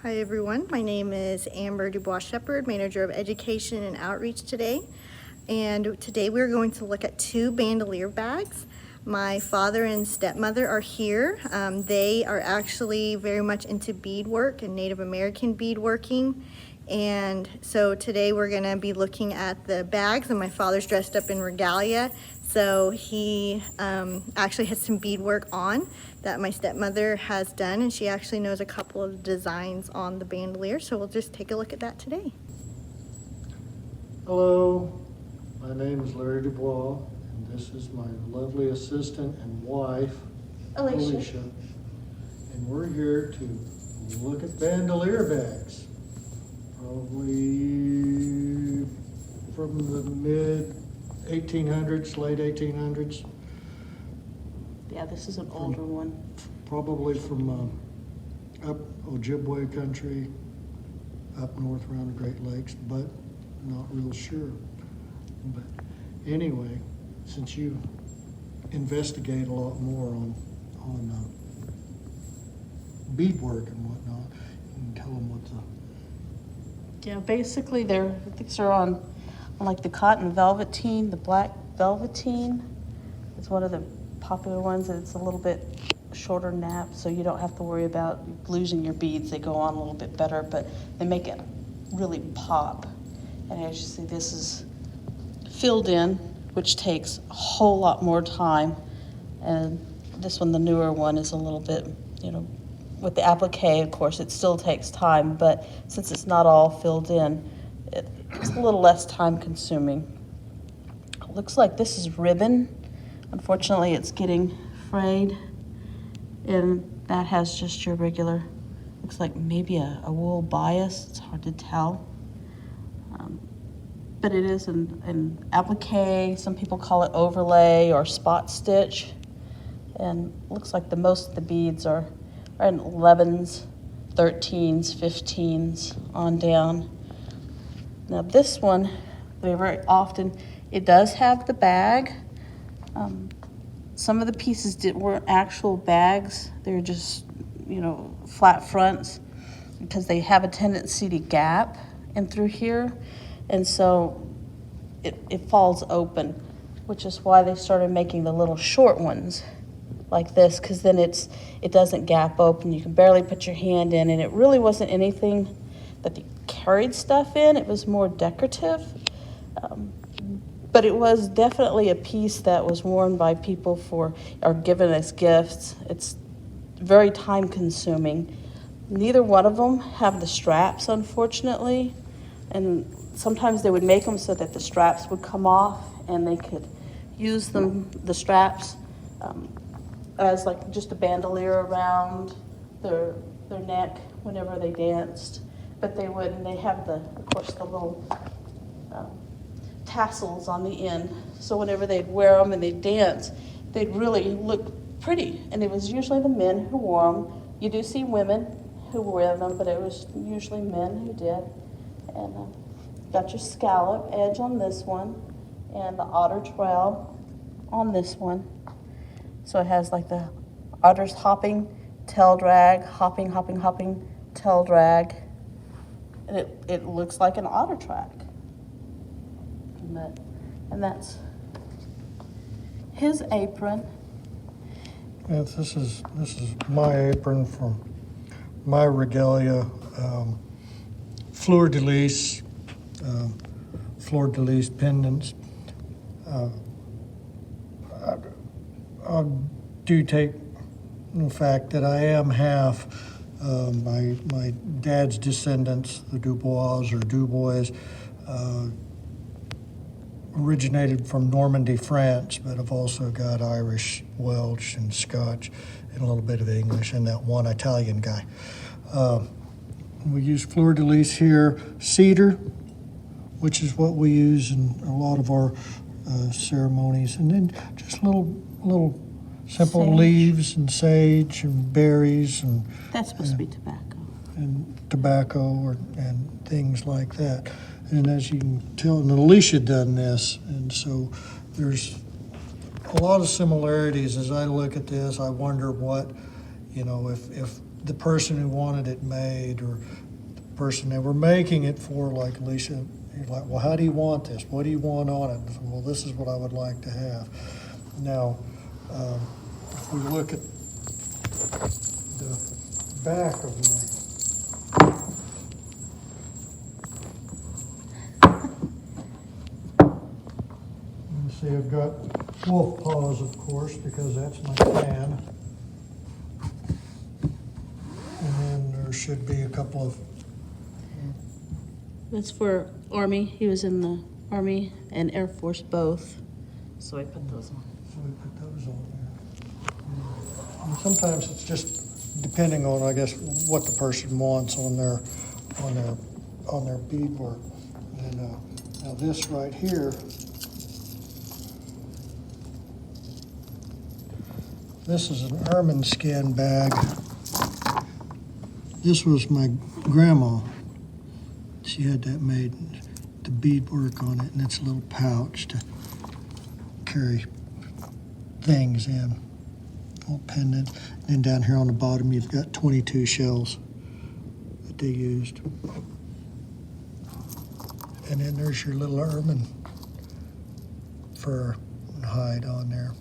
Hi everyone, my name is Amber DuBoise Shepherd, Manager of Education and Outreach today. And today we're going to look at two bandolier bags. My father and stepmother are here. They are actually very much into beadwork and Native American beadworking. And so today we're going to be looking at the bags, and my father's dressed up in regalia. So he actually has some beadwork on that my stepmother has done, and she actually knows a couple of designs on the bandolier. So we'll just take a look at that today. Hello, my name is Larry DuBoise, and this is my lovely assistant and wife, Alicia. And we're here to look at bandolier bags. Probably from the mid 1800s, late 1800s. Yeah, this is an older one. Probably from up Ojibwe country, up north around the Great Lakes, but not real sure. But anyway, since you investigate a lot more on beadwork and whatnot, you can tell them what the... Yeah, basically these are on like the cotton velveteen, the black velveteen. It's one of the popular ones, and it's a little bit shorter nap, so you don't have to worry about losing your beads. They go on a little bit better, but they make it really pop. And as you see, this is filled in, which takes a whole lot more time. And this one, the newer one, is a little bit, with the applique, of course, it still takes time, but since it's not all filled in, it's a little less time consuming. It looks like this is ribbon. Unfortunately, it's getting frayed, and that has just your regular, looks like maybe a wool bias. It's hard to tell. But it is an applique. Some people call it overlay or spot stitch. And looks like most of the beads are in 11s, 13s, 15s on down. Now this one, very often, it does have the bag. Some of the pieces weren't actual bags. They were just, flat fronts, because they have a tendency to gap in through here. And so it falls open, which is why they started making the little short ones like this, because then it doesn't gap open. You can barely put your hand in, and it really wasn't anything that they carried stuff in. It was more decorative. But it was definitely a piece that was worn by people or given as gifts. It's very time consuming. Neither one of them have the straps, unfortunately. And sometimes they would make them so that the straps would come off and they could use the straps as like just a bandolier around their neck whenever they danced. But they would, and they have of course, the little tassels on the end. So whenever they'd wear them and they'd dance, they'd really look pretty. And it was usually the men who wore them. You do see women who wear them, but it was usually men who did. And got your scallop edge on this one, and the otter trail on this one. So it has like the otter's hopping, tail drag, hopping, hopping, hopping, tail drag. And it looks like an otter track. And that's his apron. Yeah, this is my apron from my regalia, fleur-de-lis pendants. I do take the fact that I am half my dad's descendants, the DuBoise or DuBoise, originated from Normandy, France, but I've also got Irish, Welsh, and Scotch, and a little bit of English, and that one Italian guy. We use fleur-de-lis here, cedar, which is what we use in a lot of our ceremonies, and then just little simple Sage. Leaves and sage and berries and That's supposed to be tobacco. and tobacco and things like that. And as you can tell, and Alicia done this, and so there's a lot of similarities. As I look at this, I wonder what, if the person who wanted it made, or the person they were making it for, like Alicia, you're like, well, how do you want this? What do you want on it? Well, this is what I would like to have. Now, if we look at the back of you see I've got wolf paws, of course, because that's my fan. And then there should be a couple of, That's for Army. He was in the Army and Air Force both. So I put those on. so we put those on there. And sometimes it's just depending on, I guess, what the person wants on their beadwork. And now this right here, this is an ermine skin bag. This was my grandma. She had that made, the beadwork on it, and it's a little pouch to carry things in. Little pendant. And down here on the bottom, you've got 22 shells that they used. And then there's your little ermine fur and hide on there.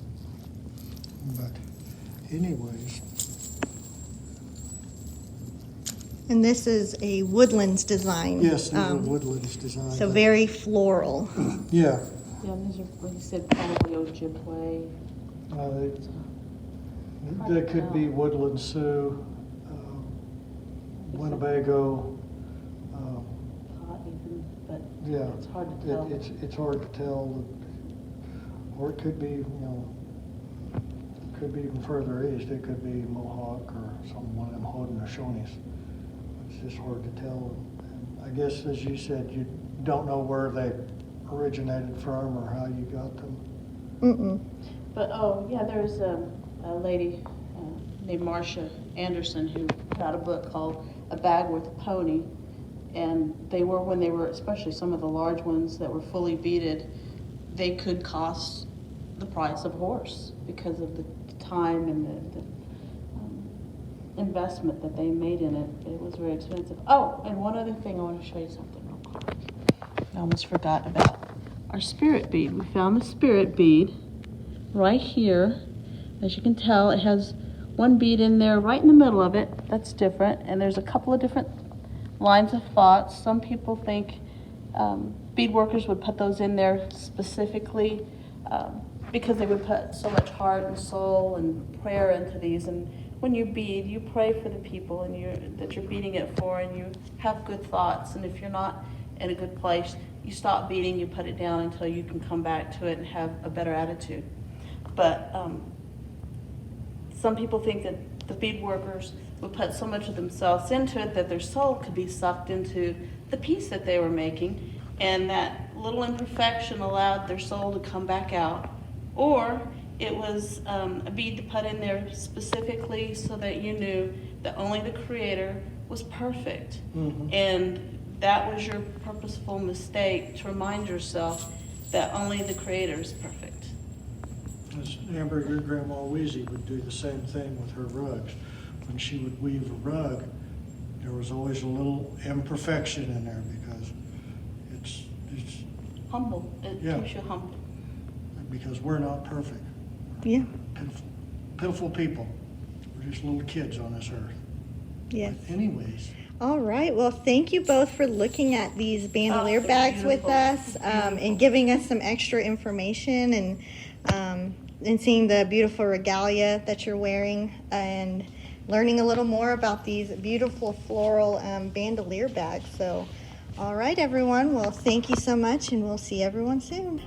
But anyways, And this is a Woodlands design. yes, these are Woodlands designs. So very floral. Yeah. Yeah, these are, like you said, probably Ojibwe. They could be Woodland Sioux, Winnebago. Pot even, but Yeah, it's hard to tell. it's hard to tell, or it could be, could be even further east. It could be Mohawk or one of them Haudenosaunees. It's just hard to tell. And I guess, as you said, you don't know where they originated from or how you got them. Mm-mm. But, oh, yeah, there's a lady named Marcia Anderson who got a book called A Bag with a Pony. And they were, when they were, especially some of the large ones that were fully beaded, they could cost the price of a horse because of the time and the investment that they made in it. It was very expensive. Oh, and one other thing, I want to show you something real quick. I almost forgot about our spirit bead. We found the spirit bead right here. As you can tell, it has one bead in there right in the middle of it. That's different. And there's a couple of different lines of thoughts. Some people think bead workers would put those in there specifically because they would put so much heart and soul and prayer into these. And when you bead, you pray for the people and that you're beading it for, and you have good thoughts. And if you're not in a good place, you stop beading, you put it down until you can come back to it and have a better attitude. But some people think that the bead workers would put so much of themselves into it that their soul could be sucked into the piece that they were making, and that little imperfection allowed their soul to come back out. Or it was a bead to put in there specifically so that you knew that only the Creator was perfect. Mm-hmm. And that was your purposeful mistake, to remind yourself that only the Creator is perfect. As Amber, your grandma Weezy would do the same thing with her rugs. When she would weave a rug, there was always a little imperfection in there because it's Humble. It Yeah. keeps you humble. because we're not perfect. Yeah. Pitiful people. We're just little kids on this earth. Yes. But anyways, All right. Well, thank you both for looking at these bandolier Oh, bags with beautiful. us and giving us some extra information and seeing the beautiful regalia that you're wearing and learning a little more about these beautiful floral bandolier bags. So, all right, everyone. Well, thank you so much, and we'll see everyone soon.